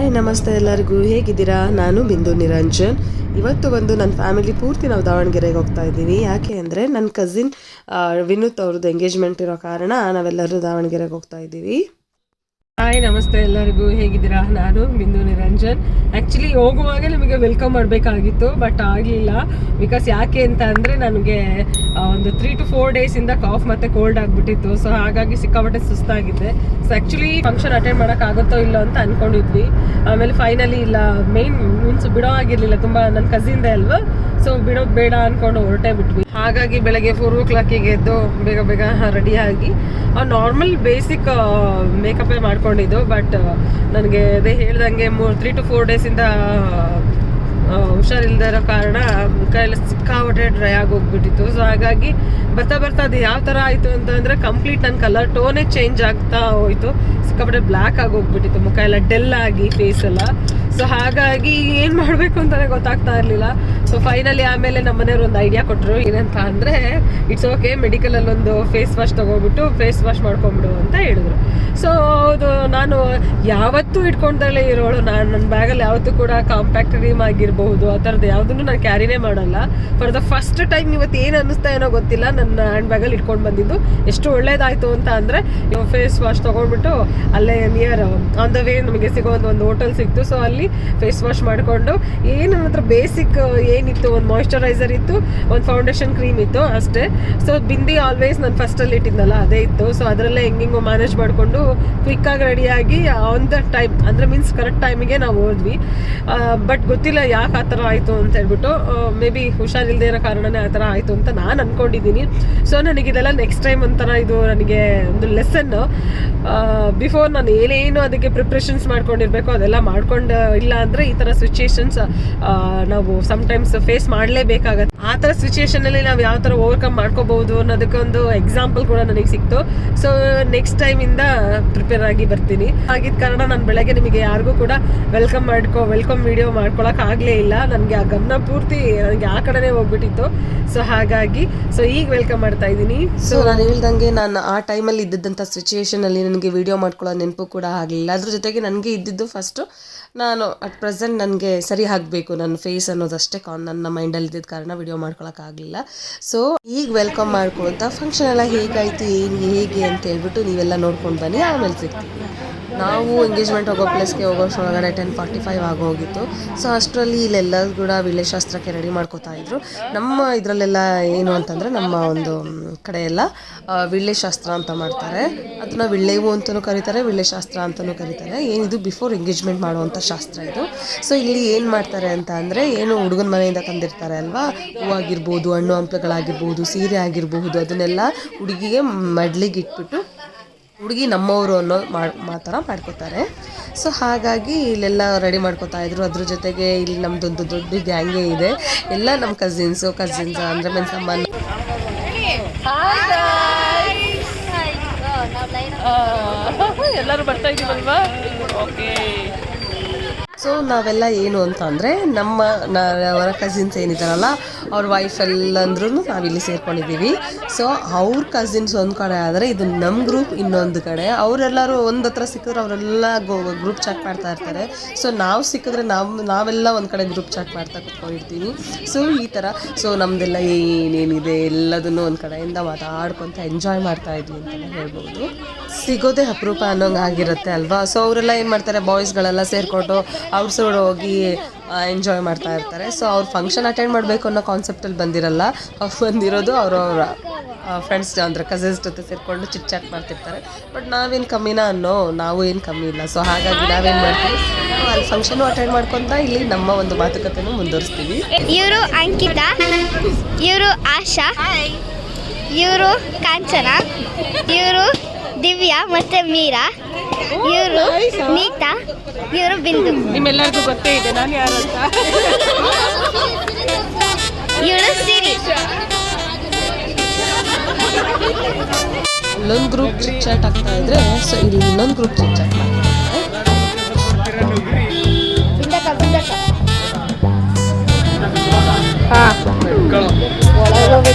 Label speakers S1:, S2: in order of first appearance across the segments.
S1: Hi ನಮಸ್ತೆ ಎಲ್ಲರಿಗೂ, ಹೇಗಿದ್ದೀರಾ? ನಾನು ಬಿಂದು ನಿರಂಜನ್. ಇವತ್ತು ನನ್ನ ಫ್ಯಾಮಿಲಿ ಪೂರ್ತಿ ನಾವು ದಾವಣಗೆರೆಗೆ ಹೋಗ್ತಾ ಇದ್ದೀವಿ. ಯಾಕೆ ಅಂದರೆ ನನ್ನ ಕಸಿನ್ ವಿನೂತ್ ಅವ್ರದ್ದು ಎಂಗೇಜ್ಮೆಂಟ್ ಇರೋ ಕಾರಣ ನಾವೆಲ್ಲರೂ ದಾವಣಗೆರೆಗೆ ಹೋಗ್ತಾ ಇದ್ದೀವಿ.
S2: ಹಾಯ್ ನಮಸ್ತೆ ಎಲ್ಲರಿಗೂ, ಹೇಗಿದ್ದೀರಾ? ನಾನು ಬಿಂದು ನಿರಂಜನ್. ಆ್ಯಕ್ಚುಲಿ ಹೋಗುವಾಗ ನಿಮಗೆ ವೆಲ್ಕಮ್ ಮಾಡಬೇಕಾಗಿತ್ತು, ಬಟ್ ಆಗಲಿಲ್ಲ. ಬಿಕಾಸ್ ಯಾಕೆ ಅಂತ ಅಂದರೆ ನನಗೆ ಒಂದು 3 to 4 ಡೇಸಿಂದ ಕಾಫ್ ಮತ್ತು ಕೋಲ್ಡ್ ಆಗಿಬಿಟ್ಟಿತ್ತು. ಸೊ ಹಾಗಾಗಿ ಸಿಕ್ಕಾಪಟ್ಟೆ ಸುಸ್ತಾಗಿದ್ದೆ. ಸೊ ಆ್ಯಕ್ಚುಲಿ ಫಂಕ್ಷನ್ ಅಟೆಂಡ್ ಮಾಡೋಕ್ಕಾಗುತ್ತೋ ಇಲ್ಲೋ ಅಂತ ಅಂದ್ಕೊಂಡಿದ್ವಿ. ಆಮೇಲೆ ಫೈನಲಿ ಇಲ್ಲ, ಮೀನ್ಸ್ ಬಿಡೋ ಆಗಿರಲಿಲ್ಲ, ತುಂಬ ನನ್ನ ಕಸಿನ್ದೆ ಅಲ್ವಾ. ಸೊ ಬಿಡೋದು ಬೇಡ ಅಂದ್ಕೊಂಡು ಹೊರಟೇ ಬಿಟ್ವಿ. ಹಾಗಾಗಿ ಬೆಳಗ್ಗೆ 4 o'clock ಎದ್ದು ಬೇಗ ಬೇಗ ರೆಡಿಯಾಗಿ ನಾರ್ಮಲ್ ಬೇಸಿಕ್ ಮೇಕಪ್ಪೇ ಮಾಡ್ಕೊಂಡಿದ್ದು. ಬಟ್ ನನಗೆ ಅದೇ ಹೇಳ್ದಂಗೆ 3 to 4 ಡೇಸಿಂದ ಹುಷಾರಿಲ್ಲದೆ ಇರೋ ಕಾರಣ ಮುಖ ಎಲ್ಲ ಸಿಕ್ಕಾಪಟ್ಟೆ ಡ್ರೈ ಆಗೋಗ್ಬಿಟ್ಟಿತ್ತು. ಸೊ ಹಾಗಾಗಿ ಬರ್ತಾ ಅದು ಯಾವ ಥರ ಆಯಿತು ಅಂತಂದರೆ ಕಂಪ್ಲೀಟ್ ನನ್ನ ಕಲರ್ ಟೋನೇ ಚೇಂಜ್ ಆಗ್ತಾ ಹೋಯಿತು. ಸಿಕ್ಕಾಪಟ್ಟೆ ಬ್ಲ್ಯಾಕ್ ಆಗೋಗ್ಬಿಟ್ಟಿತ್ತು, ಮುಖ ಎಲ್ಲ ಡೆಲ್ ಆಗಿ, ಫೇಸ್ ಎಲ್ಲ. ಸೊ ಹಾಗಾಗಿ ಏನು ಮಾಡಬೇಕು ಅಂತಲೇ ಗೊತ್ತಾಗ್ತಾ ಇರಲಿಲ್ಲ. ಸೊ ಫೈನಲಿ ಆಮೇಲೆ ನಮ್ಮ ಮನೆಯವ್ರು ಒಂದು ಐಡಿಯಾ ಕೊಟ್ಟರು. ಏನಂತ ಅಂದರೆ, ಇಟ್ಸ್ ಓಕೆ, ಮೆಡಿಕಲಲ್ಲಿ ಒಂದು ಫೇಸ್ ವಾಶ್ ತೊಗೊಬಿಟ್ಟು ಫೇಸ್ ವಾಶ್ ಮಾಡ್ಕೊಂಬಿಡು ಅಂತ ಹೇಳಿದ್ರು. ಸೊ ಅದು ನಾನು ಯಾವತ್ತೂ ಇಟ್ಕೊಂಡಲ್ಲೇ ಇರೋಳು. ನನ್ನ ಬ್ಯಾಗಲ್ಲಿ ಯಾವತ್ತೂ ಕೂಡ ಕಾಂಪ್ಯಾಕ್ಟ್ ಕ್ರೀಮ್ ಆಗಿರಬಹುದು ಆ ಥರದ್ದು ಯಾವುದನ್ನು ನಾನು ಕ್ಯಾರಿನೇ ಮಾಡಲ್ಲ. ಫಾರ್ ದ ಫಸ್ಟ್ ಟೈಮ್ ಇವತ್ತು ಏನು ಅನ್ನಿಸ್ತಾ ಏನೋ ಗೊತ್ತಿಲ್ಲ, ನನ್ನ ಹ್ಯಾಂಡ್ ಬ್ಯಾಗಲ್ಲಿ ಇಟ್ಕೊಂಡು ಬಂದಿದ್ದು ಎಷ್ಟು ಒಳ್ಳೇದಾಯಿತು ಅಂತ ಅಂದರೆ, ಫೇಸ್ ವಾಶ್ ತೊಗೊಂಡ್ಬಿಟ್ಟು ಅಲ್ಲೇ ನಿಯರ್ ಆನ್ ದ ವೇ ನಮಗೆ ಸಿಗೋ ಒಂದು ಹೋಟೆಲ್ ಸಿಕ್ತು. ಸೊ ಅಲ್ಲಿ ಫೇಸ್ ವಾಶ್ ಮಾಡಿಕೊಂಡು ಏನು ನನ್ನ ಹತ್ರ ಬೇಸಿಕ್ ಏನಿತ್ತು, ಒಂದು ಮಾಯಿಶ್ಚರೈಸರ್ ಇತ್ತು, ಒಂದು ಫೌಂಡೇಶನ್ ಕ್ರೀಮ್ ಇತ್ತು ಅಷ್ಟೇ. ಸೊ ಬಿಂದಿ ಆಲ್ವೇಸ್ ನಾನು ಫಸ್ಟಲ್ಲಿ ಇಟ್ಟಿದ್ನಲ್ಲ ಅದೇ ಇತ್ತು. ಸೊ ಅದರಲ್ಲೇ ಹೆಂಗಿಂಗೋ ಮ್ಯಾನೇಜ್ ಮಾಡಿಕೊಂಡು ಕ್ವಿಕ್ಕಾಗಿ ರೆಡಿಯಾಗಿ ಆನ್ ದ ಟೈಮ್, ಅಂದರೆ ಮೀನ್ಸ್ ಕರೆಕ್ಟ್ ಟೈಮಿಗೆ ನಾವು ಹೋದ್ವಿ. ಬಟ್ ಗೊತ್ತಿಲ್ಲ ಯಾಕೆ ಆ ಥರ ಆಯಿತು ಅಂತ ಹೇಳ್ಬಿಟ್ಟು. ಮೇ ಬಿ ಹುಷಾರಿಲ್ಲದೆ ಇರೋ ಕಾರಣನೇ ಆ ಥರ ಆಯಿತು ಅಂತ ನಾನು ಅಂದ್ಕೊಂಡಿದ್ದೀನಿ. ಸೊ ನನಗಿದೆಲ್ಲ ನೆಕ್ಸ್ಟ್ ಟೈಮ್ ಒಂಥರ ಇದು ನನಗೆ ಒಂದು ಲೆಸನ್ನು. ಬಿಫೋರ್ ನಾನು ಏನೇನು ಅದಕ್ಕೆ ಪ್ರಿಪ್ರೇಷನ್ಸ್ ಮಾಡ್ಕೊಂಡಿರ್ಬೇಕು ಅದೆಲ್ಲ ಮಾಡ್ಕೊಂಡು ಇಲ್ಲ ಅಂದರೆ ಈ ಥರ ಸಿಚುಯೇಷನ್ಸ್ ನಾವು ಸಮ್ಟೈಮ್ಸ್ ಫೇಸ್ ಮಾಡಲೇಬೇಕಾಗತ್ತೆ. ಆ ಥರ ಸಿಚುಯೇಷನಲ್ಲಿ ನಾವು ಯಾವ ಥರ ಓವರ್ಕಮ್ ಮಾಡ್ಕೋಬಹುದು ಅನ್ನೋದಕ್ಕೊಂದು ಎಕ್ಸಾಂಪಲ್ ಕೂಡ ನನಗೆ ಸಿಕ್ತು. ಸೊ ನೆಕ್ಸ್ಟ್ ಟೈಮಿಂದ ಪ್ರಿಪೇರ್ ಆಗಿ ಬರ್ತೀನಿ. ಆಗಿದ್ದ ಕಾರಣ ನಾನು ಬೆಳಗ್ಗೆ ನಿಮಗೆ ಯಾರಿಗೂ ಕೂಡ ವೆಲ್ಕಮ್ ವಿಡಿಯೋ ಮಾಡ್ಕೊಳಕ್ಕೆ ಆಗಲೇ ಇಲ್ಲ. ನನಗೆ ಆ ಗಮನ ಪೂರ್ತಿ ನನಗೆ ಆ ಕಡೆನೇ ಹೋಗ್ಬಿಟ್ಟಿತ್ತು. ಸೊ ಹಾಗಾಗಿ ಈಗ ವೆಲ್ಕಮ್ ಮಾಡ್ತಾ ಇದ್ದೀನಿ.
S1: ಸೊ ನಾನು ಹೇಳ್ದಂಗೆ ನಾನು ಆ ಟೈಮಲ್ಲಿ ಇದ್ದಂಥ ಸಿಚುಯೇಷನಲ್ಲಿ ನನಗೆ ವಿಡಿಯೋ ಮಾಡ್ಕೊಳ್ಳೋ ನೆನಪು ಕೂಡ ಆಗಲಿಲ್ಲ. ಅದ್ರ ಜೊತೆಗೆ ನನಗೆ ಇದ್ದಿದ್ದು ಫಸ್ಟು ನಾನು ಅಟ್ ಪ್ರೆಸೆಂಟ್ ನನಗೆ ಸರಿ ಆಗಬೇಕು ನನ್ನ ಫೇಸ್ ಅನ್ನೋದಷ್ಟೇ ನನ್ನ ಮೈಂಡಲ್ಲಿ ಇದ್ದಿದ್ದ ಕಾರಣ ವಿಡಿಯೋ ಮಾಡ್ಕೊಳಕ್ಕಾಗಲಿಲ್ಲ. ಸೊ ಈಗ ವೆಲ್ಕಮ್ ಮಾಡ್ಕೊಳ್ತಾ ಫಂಕ್ಷನ್ ಎಲ್ಲ ಹೇಗಾಯಿತು ಹೇಗೆ ಅಂತ ಹೇಳ್ಬಿಟ್ಟು ನೀವೆಲ್ಲ ನೋಡ್ಕೊಂಡು ಬನ್ನಿ, ಆಮೇಲೆ ಸಿಗ್ತೀವಿ. ನಾವು ಎಂಗೇಜ್ಮೆಂಟ್ ಹೋಗೋ ಪ್ಲೇಸ್ಗೆ ಹೋಗೋಷ್ಟೊಳಗಡೆ 10:45 ಆಗೋಗಿತ್ತು. ಸೊ ಅಷ್ಟರಲ್ಲಿ ಇಲ್ಲೆಲ್ಲ ಕೂಡ ವಿಳ್ಳೆಶಾಸ್ತ್ರಕ್ಕೆ ರೆಡಿ ಮಾಡ್ಕೋತಾ ಇದ್ರು. ನಮ್ಮ ಇದರಲ್ಲೆಲ್ಲ ಏನು ಅಂತಂದರೆ, ನಮ್ಮ ಒಂದು ಕಡೆ ಎಲ್ಲ ವಿಳ್ಳೆಶಾಸ್ತ್ರ ಅಂತ ಮಾಡ್ತಾರೆ. ಅದನ್ನ ವಿಳ್ಳೆವು ಅಂತಲೂ ಕರೀತಾರೆ, ವಿಳ್ಳೆಶಾಸ್ತ್ರ ಅಂತಲೂ ಕರೀತಾರೆ. ಏನಿದು ಬಿಫೋರ್ ಎಂಗೇಜ್ಮೆಂಟ್ ಮಾಡುವಂಥ ಶಾಸ್ತ್ರ ಇದು. ಸೊ ಇಲ್ಲಿ ಏನು ಮಾಡ್ತಾರೆ ಅಂತ ಅಂದರೆ, ಏನು ಹುಡುಗನ ಮನೆಯಿಂದ ತಂದಿರ್ತಾರೆ ಅಲ್ವಾ, ಹೂವಾಗಿರ್ಬೋದು, ಹಣ್ಣು ಹಂಪಲುಗಳಾಗಿರ್ಬೋದು, ಸೀರೆ ಆಗಿರಬಹುದು, ಅದನ್ನೆಲ್ಲ ಹುಡುಗಿಗೆ ಮಡ್ಲಿಗೆ ಇಟ್ಬಿಟ್ಟು ಹುಡುಗಿ ನಮ್ಮವರು ಅನ್ನೋ ಮಾತರ ಮಾಡ್ಕೋತಾರೆ. ಸೊ ಹಾಗಾಗಿ ಇಲ್ಲೆಲ್ಲ ರೆಡಿ ಮಾಡ್ಕೋತಾ ಇದ್ರು. ಅದ್ರ ಜೊತೆಗೆ ಇಲ್ಲಿ ನಮ್ಮದೊಂದು ದೊಡ್ಡ ಗ್ಯಾಂಗೇ ಇದೆ. ಎಲ್ಲ ನಮ್ಮ ಕಸಿನ್ಸ್ ಅಂದರೆ ಮೀನ್ಸ್ ಅಮ್ಮ
S2: ಎಲ್ಲರೂ ಬರ್ತಾ ಇದ್ದೀವಲ್ವಾ. ಓಕೆ.
S1: ಸೊ ನಾವೆಲ್ಲ ಏನು ಅಂತ ಅಂದರೆ, ಅವರ ಕಸಿನ್ಸ್ ಏನಿದ್ದಾರಲ್ಲ ಅವ್ರ ವೈಫ್ ಎಲ್ಲಂದ್ರೂ ನಾವಿಲ್ಲಿ ಸೇರ್ಕೊಂಡಿದ್ದೀವಿ. ಸೊ ಅವ್ರ ಕಸಿನ್ಸ್ ಒಂದು ಕಡೆ ಆದರೆ, ಇದು ನಮ್ಮ ಗ್ರೂಪ್ ಇನ್ನೊಂದು ಕಡೆ. ಅವರೆಲ್ಲರೂ ಒಂದು ಹತ್ರ ಸಿಕ್ಕಿದ್ರೆ ಅವರೆಲ್ಲ ಗ್ರೂಪ್ ಚಾಟ್ ಮಾಡ್ತಾ ಇರ್ತಾರೆ. ಸೊ ನಾವು ಸಿಕ್ಕಿದ್ರೆ ನಾವೆಲ್ಲ ಒಂದು ಕಡೆ ಗ್ರೂಪ್ ಚಾಟ್ ಮಾಡ್ತಾ ಕುತ್ಕೊಂಡಿರ್ತೀವಿ. ಸೊ ಈ ಥರ ನಮ್ಮದೆಲ್ಲ ಏನೇನಿದೆ ಎಲ್ಲದನ್ನು ಒಂದು ಕಡೆಯಿಂದ ಮಾತಾಡ್ಕೊತ ಎಂಜಾಯ್ ಮಾಡ್ತಾ ಇದ್ವಿ ಅಂತಲೇ ಹೇಳ್ಬೋದು. ಸಿಗೋದೇ ಅಪರೂಪ ಅನ್ನೋಂಗೆ ಆಗಿರುತ್ತೆ ಅಲ್ವಾ. ಸೊ ಅವರೆಲ್ಲ ಏನು ಮಾಡ್ತಾರೆ, ಬಾಯ್ಸ್ಗಳೆಲ್ಲ ಸೇರಿಕೊಂಡು ಅವ್ರ ಸೈಡ್ ಹೋಗಿ ಎಂಜಾಯ್ ಮಾಡ್ತಾ ಇರ್ತಾರೆ. ಸೊ ಅವ್ರು ಫಂಕ್ಷನ್ ಅಟೆಂಡ್ ಮಾಡಬೇಕು ಅನ್ನೋ ಕಾನ್ಸೆಪ್ಟಲ್ಲಿ ಬಂದಿರಲ್ಲ. ಅವ್ರು ಬಂದಿರೋದು ಅವರವರ ಫ್ರೆಂಡ್ಸ್ ಅಂದರೆ ಕಸಿನ್ಸ್ ಜೊತೆ ಸೇರಿಕೊಂಡು ಚಿಟ್ ಚಾಟ್ ಮಾಡ್ತಿರ್ತಾರೆ. ಬಟ್ ನಾವೇನು ಕಮ್ಮಿನಾ ನಾವು ಏನು ಕಮ್ಮಿ ಇಲ್ಲ. ಸೊ ಹಾಗಾಗಿ ನಾವೇನು ಮಾಡ್ತೀವಿ, ಅಲ್ಲಿ ಫಂಕ್ಷನು ಅಟೆಂಡ್ ಮಾಡ್ಕೊತ ಇಲ್ಲಿ ನಮ್ಮ ಒಂದು ಮಾತುಕತೆನೂ ಮುಂದುವರಿಸ್ತೀವಿ.
S3: ಇವರು ಅಂಕಿತಾ, ಇವರು ಆಶಾ, ಇವರು ಕಾಂಚನ, ಇವರು ದಿವ್ಯಾ ಮತ್ತೆ ಮೀರಾ, ಇವರು ನೀತಾ, ಇವರು ಬಿಂದು.
S2: ನಿಮ್ಮೆಲ್ಲರಿಗೂ ಗೊತ್ತೇ ಇದೆ ನಾನು ಯಾರು ಅಂತ.
S3: ಇವರು ಸಿರಿ.
S1: ಅಲ್ಲೊಂದು ಗ್ರೂಪ್ ಚಿಟ್ ಚಾಟ್ ಆಗ್ತಾ ಇದ್ರೆ, ಸೊ ಇಲ್ಲಿ ಇನ್ನೊಂದು ಗ್ರೂಪ್ ಚಿಟ್ ಚಾಟ್ ಮಾಡ್ತಾರೆ.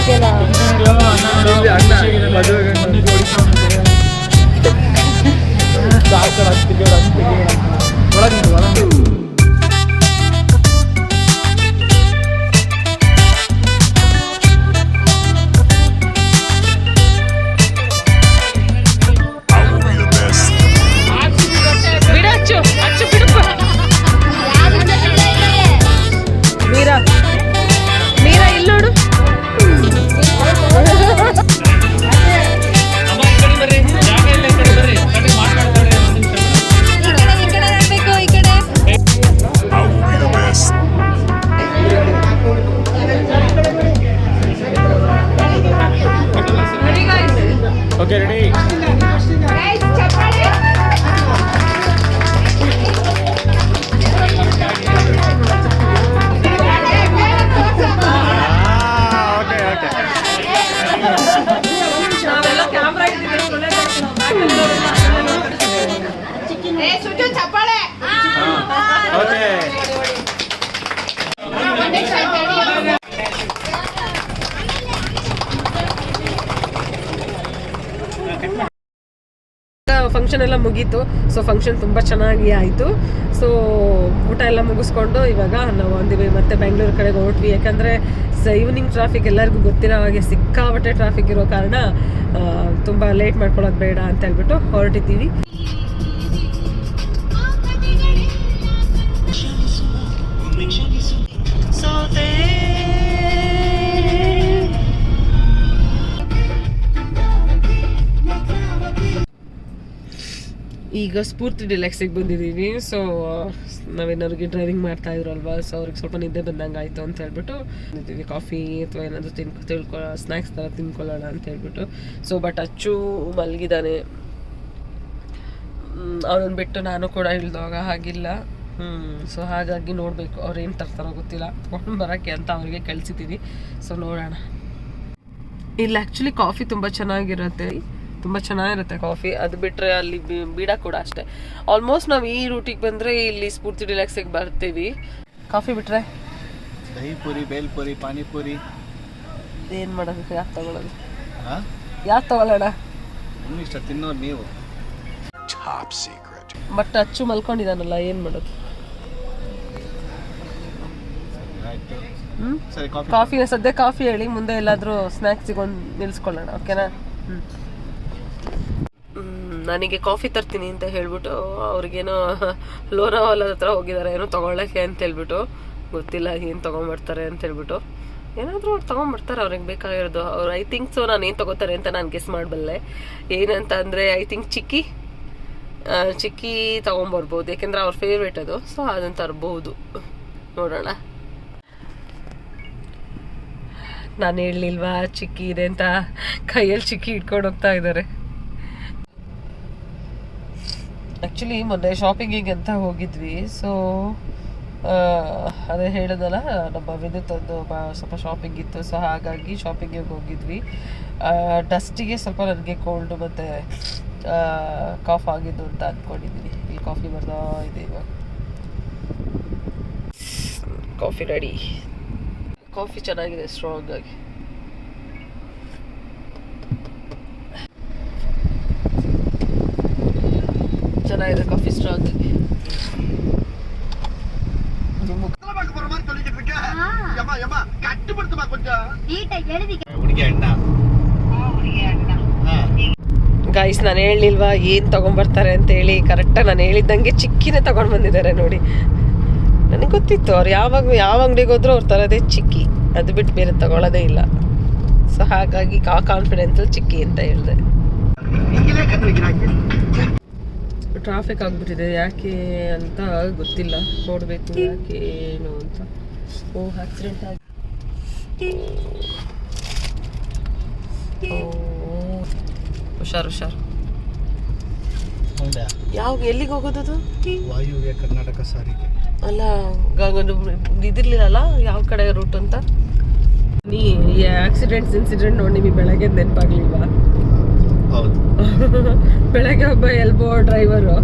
S4: ಒಳಗೆ ಓಕೆ ಓಕೆ
S2: ನಾವೆಲ್ಲ ಕ್ಯಾಮ್ರಾ
S4: ಓಕೆ
S2: ಫಂಕ್ಷನ್ ಎಲ್ಲ ಮುಗೀತು. ಸೊ ಫಂಕ್ಷನ್ ತುಂಬ ಚೆನ್ನಾಗಿ ಆಯಿತು. ಸೊ ಊಟ ಎಲ್ಲ ಮುಗಿಸ್ಕೊಂಡು ಇವಾಗ ನಾವು ಅಂದಿವಿ ಮತ್ತೆ ಬೆಂಗಳೂರು ಕಡೆಗೆ ಹೊರಟ್ವಿ. ಯಾಕಂದರೆ ಈವ್ನಿಂಗ್ ಟ್ರಾಫಿಕ್ ಎಲ್ಲರಿಗೂ ಗೊತ್ತಿರೋ ಹಾಗೆ ಸಿಕ್ಕಾಪಟ್ಟೆ ಟ್ರಾಫಿಕ್ ಇರೋ ಕಾರಣ ತುಂಬ ಲೇಟ್ ಮಾಡ್ಕೊಳ್ಳೋದು ಬೇಡ ಅಂತ ಹೇಳ್ಬಿಟ್ಟು ಹೊರಟಿದ್ದೀವಿ. ಈಗ ಸ್ಫೂರ್ತಿ ಡಿಲೆಕ್ಸಿಗೆ ಬಂದಿದ್ದೀವಿ. ಸೊ ನಾವೇನವ್ರಿಗೆ ಡ್ರೈವಿಂಗ್ ಮಾಡ್ತಾ ಇದ್ರಲ್ವಾ, ಸೊ ಅವ್ರಿಗೆ ಸ್ವಲ್ಪ ನಿದ್ದೆ ಬಂದಂಗೆ ಆಯಿತು ಅಂತ ಹೇಳ್ಬಿಟ್ಟು ಇದ್ದೀವಿ. ಕಾಫಿ ಅಥವಾ ಏನಾದರೂ ಸ್ನ್ಯಾಕ್ಸ್ ಥರ ತಿನ್ಕೊಳ್ಳೋಣ ಅಂತ ಹೇಳ್ಬಿಟ್ಟು. ಸೊ ಬಟ್ ಅಚ್ಚು ಮಲಗಿದ್ದಾನೆ, ಅವನನ್ನು ಬಿಟ್ಟು ನಾನು ಕೂಡ ಇಳ್ದಾಗ ಹಾಗಿಲ್ಲ. ಸೊ ಹಾಗಾಗಿ ನೋಡಬೇಕು ಅವ್ರು ಏನು ತರ್ತಾರೋ ಗೊತ್ತಿಲ್ಲ, ತೊಗೊಂಡು ಬರೋಕ್ಕೆ ಅಂತ ಅವ್ರಿಗೆ ಕಳಿಸಿದ್ದೀವಿ. ಸೊ ನೋಡೋಣ. ಇಲ್ಲಿ ಆ್ಯಕ್ಚುಲಿ ಕಾಫಿ ತುಂಬ ಚೆನ್ನಾಗಿರುತ್ತೆ, ತುಂಬ ಚೆನ್ನಾಗಿರುತ್ತೆ ಕಾಫಿ. ಅದು ಬಿಟ್ಟರೆ ಅಲ್ಲಿ ಬೀಡ ಕೂಡ ಅಷ್ಟೇ. ಆಲ್ಮೋಸ್ಟ್ ನಾವು ಈ ರೂಟಿಗೆ ಬಂದರೆ ಇಲ್ಲಿ ಸ್ಫೂರ್ತಿ ಡಿಲೆಕ್ಸಿಗೆ ಬರ್ತೀವಿ. ಕಾಫಿ ಬಿಟ್ಟರೆ
S4: ದಹಿ ಪೂರಿ, ಬೇಲ್ಪುರಿ, ಪಾನಿಪುರಿ.
S2: ಏನು ಮಾಡೋದು, ಯಾಕೆ ತಗೊಳ್ಳೋದು, ಯಾಕೆ ತಗೊಳ್ಳೋಣ,
S4: ಇಷ್ಟ ತಿನ್ನೋರು ನೀವು.
S2: ಬಟ್ ಅಚ್ಚು ಮಲ್ಕೊಂಡಿದ್ದಾನಲ್ಲ, ಏನು ಮಾಡೋದು.
S4: ಸರಿ,
S2: ಕಾಫಿನ ಸದ್ಯ ಕಾಫಿ ಹೇಳಿ, ಮುಂದೆ ಎಲ್ಲಾದರೂ ಸ್ನ್ಯಾಕ್ಸಿಗೆ ಒಂದು ನಿಲ್ಲಿಸ್ಕೊಳ್ಳೋಣ. ಓಕೆನಾ? ನನಗೆ ಕಾಫಿ ತರ್ತೀನಿ ಅಂತ ಹೇಳ್ಬಿಟ್ಟು ಅವ್ರಿಗೇನೋ ಲೋನಾವಾಲದ ಹತ್ರ ಹೋಗಿದ್ದಾರೆ ಏನೋ ತೊಗೊಳ್ಳೋಕ್ಕೆ ಅಂತ ಹೇಳ್ಬಿಟ್ಟು. ಗೊತ್ತಿಲ್ಲ ಏನು ತೊಗೊಂಬರ್ತಾರೆ ಅಂತ ಹೇಳ್ಬಿಟ್ಟು. ಏನಾದರೂ ಅವ್ರು ತೊಗೊಂಬರ್ತಾರೆ ಅವ್ರಿಗೆ ಬೇಕಾಗಿರೋದು. ಅವ್ರು ಐ ಥಿಂಕ್ ಸೊ ನಾನು ಏನು ತೊಗೋತಾರೆ ಅಂತ ನಾನು ಗೆಸ್ ಮಾಡಬಲ್ಲೆ. ಏನಂತ ಅಂದರೆ ಐ ಥಿಂಕ್ ಚಿಕ್ಕಿ ತೊಗೊಂಬರ್ಬೋದು, ಯಾಕೆಂದರೆ ಅವ್ರ ಫೇವ್ರೇಟ್ ಅದು. ಸೊ ಅದನ್ನು ತರ್ಬೋದು, ನೋಡೋಣ. ನಾನು ಹೇಳಲಿಲ್ವಾ ಚಿಕ್ಕಿ ಇದೆ ಅಂತ, ಕೈಯಲ್ಲಿ ಚಿಕ್ಕಿ ಇಟ್ಕೊಂಡು ಹೋಗ್ತಾ ಇದ್ದಾರೆ. ಆ್ಯಕ್ಚುಲಿ ಮೊನ್ನೆ ಶಾಪಿಂಗಿಗೆ ಅಂತ ಹೋಗಿದ್ವಿ. ಸೊ ಅದೇ ಹೇಳಿದಲ್ಲ, ನಮ್ಮ ವಿದ್ಯುತ್ ಒಂದು ಸ್ವಲ್ಪ ಶಾಪಿಂಗ್ ಇತ್ತು. ಸೊ ಹಾಗಾಗಿ ಶಾಪಿಂಗಿಗೆ ಹೋಗಿದ್ವಿ. ಡಸ್ಟಿಗೆ ಸ್ವಲ್ಪ ನನಗೆ ಕೋಲ್ಡು ಮತ್ತು ಕಾಫ್ ಆಗಿದ್ದು ಅಂತ ಅಂದ್ಕೊಂಡಿದ್ದೀನಿ. ಇಲ್ಲಿ ಕಾಫಿ ಬರ್ತಾ ಇದೆ ಇವಾಗ. Coffee ready. ಕಾಫಿ ಚೆನ್ನಾಗಿದೆ, ಸ್ಟ್ರಾಂಗ್ ಆಗಿ. ಚೆನ್ನಾಗಿದೆ ಕಾಫಿ, ಸ್ಟ್ರಾಂಗ್ ಆಗಿ. ಗೈಸ್, ನಾನು ಹೇಳಲಿಲ್ವಾ ಏನು ತೊಗೊಂಬರ್ತಾರೆ ಅಂತೇಳಿ. ಕರೆಕ್ಟಾಗಿ ನಾನು ಹೇಳಿದ್ದಂಗೆ ಚಿಕ್ಕಿನೇ ತೊಗೊಂಡು ಬಂದಿದ್ದಾರೆ ನೋಡಿ. ನನಗೆ ಗೊತ್ತಿತ್ತು ಅವ್ರು ಯಾವ ಅಂಗಡಿಗೆ ಹೋದ್ರು ಅವ್ರು ತರೋದೇ ಚಿಕ್ಕಿ, ಅದು ಬಿಟ್ಟು ಬೇರೆ ತಗೊಳ್ಳೋದೇ ಇಲ್ಲ. ಸೊ ಹಾಗಾಗಿ ಕಾನ್ಫಿಡೆನ್ಸಲ್ಲಿ ಚಿಕ್ಕಿ ಅಂತ ಹೇಳಿದೆ. ಟ್ರಾಫಿಕ್ ಆಗಿಬಿಟ್ಟಿದೆ, ಯಾಕೆ ಅಂತ ಗೊತ್ತಿಲ್ಲ, ನೋಡಬೇಕು ಯಾಕೆ ಏನು ಅಂತ. ಓ, ಆಕ್ಸಿಡೆಂಟ್ ಆಗಿ. ಓ, ಹುಷಾರು. ಎಲ್ಲಿಗೆ ಹೋಗೋದದು?
S4: ವಾಯುವ್ಯ ಕರ್ನಾಟಕ ಸಾರಿಗೆ.
S2: ಅಲ್ಲ, ಇದಿರ್ಲಿಲ್ಲ ಯಾವ ಕಡೆ ರೂಟ್ ಅಂತ. ನೀ ಇನ್ಸಿಡೆಂಟ್ ನೋಡಿ ನಿಮಗೆ ಬೆಳಗ್ಗೆ ನೆನಪಾಗ್ಲಿಲ್ವಾ?
S4: ಹೌದು.
S2: ಬೆಳಗ್ಗೆ ಒಬ್ಬ ಎಲ್ಬೋ ಡ್ರೈವರು,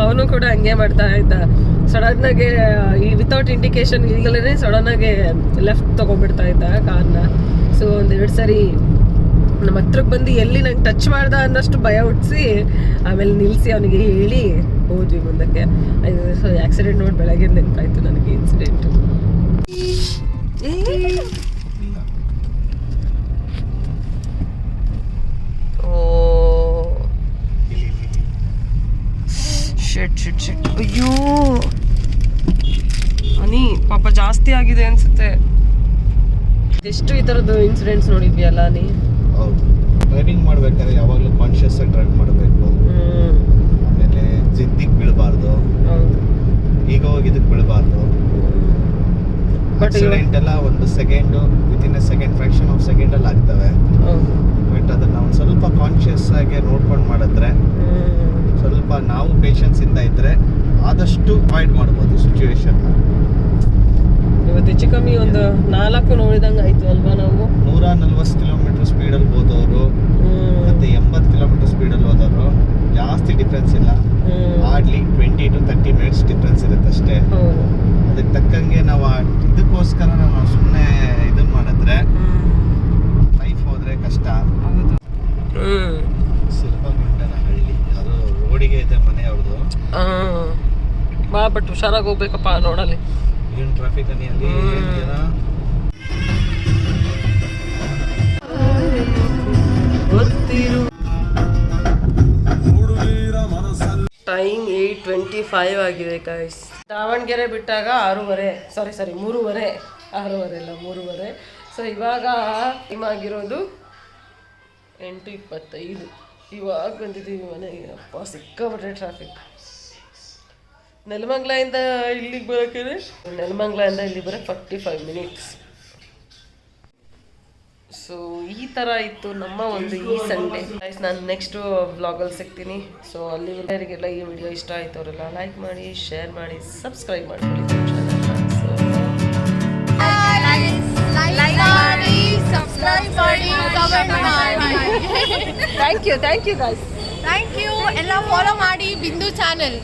S2: ಅವನು ಕೂಡ ಹಂಗೆ ಮಾಡ್ತಾ ಇದ್ದ. ಸಡನ್ನಾಗೆ ವಿತೌಟ್ ಇಂಡಿಕೇಶನ್ ಈಗಲೇ ಸಡನ್ನಾಗೆ ಲೆಫ್ಟ್ ತೊಗೊಂಡ್ಬಿಡ್ತಾ ಇದ್ದ ಕಾರ್ನ. ಸೊ ಒಂದೆರಡು ಸರಿ ನಮ್ಮ ಹತ್ರಕ್ಕೆ ಬಂದು ಎಲ್ಲಿ ನಂಗೆ ಟಚ್ ಮಾಡ್ದ ಅನ್ನೋಷ್ಟು ಭಯ ಹುಟ್ಟಿಸಿ ಆಮೇಲೆ ನಿಲ್ಲಿಸಿ ಅವನಿಗೆ ಹೇಳಿ ಹೋದ್ವಿ ಮುಂದಕ್ಕೆ. ಸೊ ಆಕ್ಸಿಡೆಂಟ್ ನೋಡಿ ಬೆಳಗ್ಗೆ ನೆನಪಾಯ್ತು ನನಗೆ ಇನ್ಸಿಡೆಂಟು. ಶಿಟ್ ಅಯ್ಯೋ ಅನಿ, ಪಾಪ ಜಾಸ್ತಿ ಆಗಿದೆ ಅನ್ಸುತ್ತೆ. ಎಷ್ಟು ಈ ಥರದ್ದು ಇನ್ಸಿಡೆಂಟ್ಸ್ ನೋಡಿದ್ಯಲ್ಲ ನೀ?
S4: ಹೌದು. ಡ್ರೈವಿಂಗ್ ಮಾಡ್ಬೇಕಾದ್ರೆ ಯಾವಾಗಲೂ ಕಾನ್ಶಿಯಸ್ ಆಗಿ ಡ್ರೈವ್ ಮಾಡಬೇಕು. ಆಮೇಲೆ ಜಿದ್ದಿಗೆ ಬೀಳಬಾರ್ದು, ಈಗ ಹೋಗಿ ಇದಕ್ಕೆ ಬೀಳಬಾರ್ದು. ಆಕ್ಸಿಡೆಂಟ್ ಎಲ್ಲ ಒಂದು second within a second fraction of ಸೆಕೆಂಡಲ್ಲಿ ಆಗ್ತವೆ. ಬಟ್ ಅದನ್ನ ನಾವು ಸ್ವಲ್ಪ ಕಾನ್ಷಿಯಸ್ ಆಗಿ ನೋಡ್ಕೊಂಡು ಮಾಡಿದ್ರೆ, ಸ್ವಲ್ಪ ನಾವು ಪೇಷನ್ಸ್ ಇಂದ ಇದ್ರೆ ಆದಷ್ಟು ಅವಾಯ್ಡ್ ಮಾಡ್ಬೋದು ಸಿಚುವೇಶನ್.
S2: ಇವತ್ತು ಹೆಚ್ಚು ಕಮ್ಮಿ ಒಂದು 4 ನೋಡಿದಂಗೆ ಆಯ್ತು ಅಲ್ವಾ ನಾವು.
S4: 140 ಕಿಲೋಮೀಟರ್ ಸ್ಪೀಡಲ್ಲಿ ಹೋದವರು ಮತ್ತೆ 80 ಕಿಲೋಮೀಟರ್ ಸ್ಪೀಡಲ್ಲಿ ಹೋದವರು ಜಾಸ್ತಿ ಡಿಫ್ರೆನ್ಸ್ ಇಲ್ಲ. ಹಾರ್ಡ್ಲಿ 20 to 30 ಮಿನಿಟ್ಸ್ ಡಿಫ್ರೆನ್ಸ್ ಇರುತ್ತೆ ಅಷ್ಟೇ. ಅದಕ್ಕೆ ತಕ್ಕಂಗೆ ನಾವು ಇದಕ್ಕೋಸ್ಕರ ನಾವು ಸುಮ್ಮನೆ ಇದನ್ನ ಮಾಡಿದ್ರೆ ಲೈಫ್ ಹೋದ್ರೆ ಕಷ್ಟ. ಸಿಲ್ಪಗುಂಡನ ಹಳ್ಳಿ ಅದು ರೋಡಿಗೆ ಇದೆ ಮನೆ ಅವ್ರದ್ದು.
S2: ಬಾ ಬಟ್ ಹುಷಾರಾಗಿ ಹೋಗ್ಬೇಕಪ್ಪ ರೋಡಲ್ಲಿ.
S4: ಏನು ಟ್ರಾಫಿಕ್ ಅಲ್ಲಿ
S2: ಟೈಮ್ 8:25 ಆಗಿದೆ ಗೈಸ್. ದಾವಣಗೆರೆ ಬಿಟ್ಟಾಗ 6:30 ಸಾರಿ 3:30 6:30 ಅಲ್ಲ 3:30. ಸೊ ಇವಾಗ ಟೈಮ್ ಆಗಿರೋದು 8:25. ಇವಾಗ ಬಂದಿದ್ದೀವಿ ಮನೆಗೆ. ಅಪ್ಪ ಸಿಕ್ಕಾಬಿಟ್ರೆ ಟ್ರಾಫಿಕ್. ನೆಲಮಂಗ್ಲಿಂದ ಇಲ್ಲಿಗೆ ಬರೋಕೆ ನೆಲಮಂಗ್ಲಿಂದ ಇಲ್ಲಿ ಬರೋ 45 ಮಿನಿಟ್ಸ್. ಸೊ ಈ ಥರ ಇತ್ತು ನಮ್ಮ ಒಂದು ಈ ಸಂಡೇ. ನಾನು ನೆಕ್ಸ್ಟು ವ್ಲಾಗಲ್ಲಿ ಸಿಗ್ತೀನಿ. ಸೊ ಅಲ್ಲಿವರೆಗೆಲ್ಲ ಈ ವಿಡಿಯೋ ಇಷ್ಟ ಆಯಿತು ಅವರೆಲ್ಲ ಲೈಕ್ ಮಾಡಿ, ಶೇರ್ ಮಾಡಿ, ಸಬ್ಸ್ಕ್ರೈಬ್ ಮಾಡ್ಕೊಳ್ಳಿ.
S5: Thank you guys. Thank you. ಎಲ್ಲ ಫಾಲೋ ಮಾಡಿ ಬಿಂದು ಚಾನೆಲ್.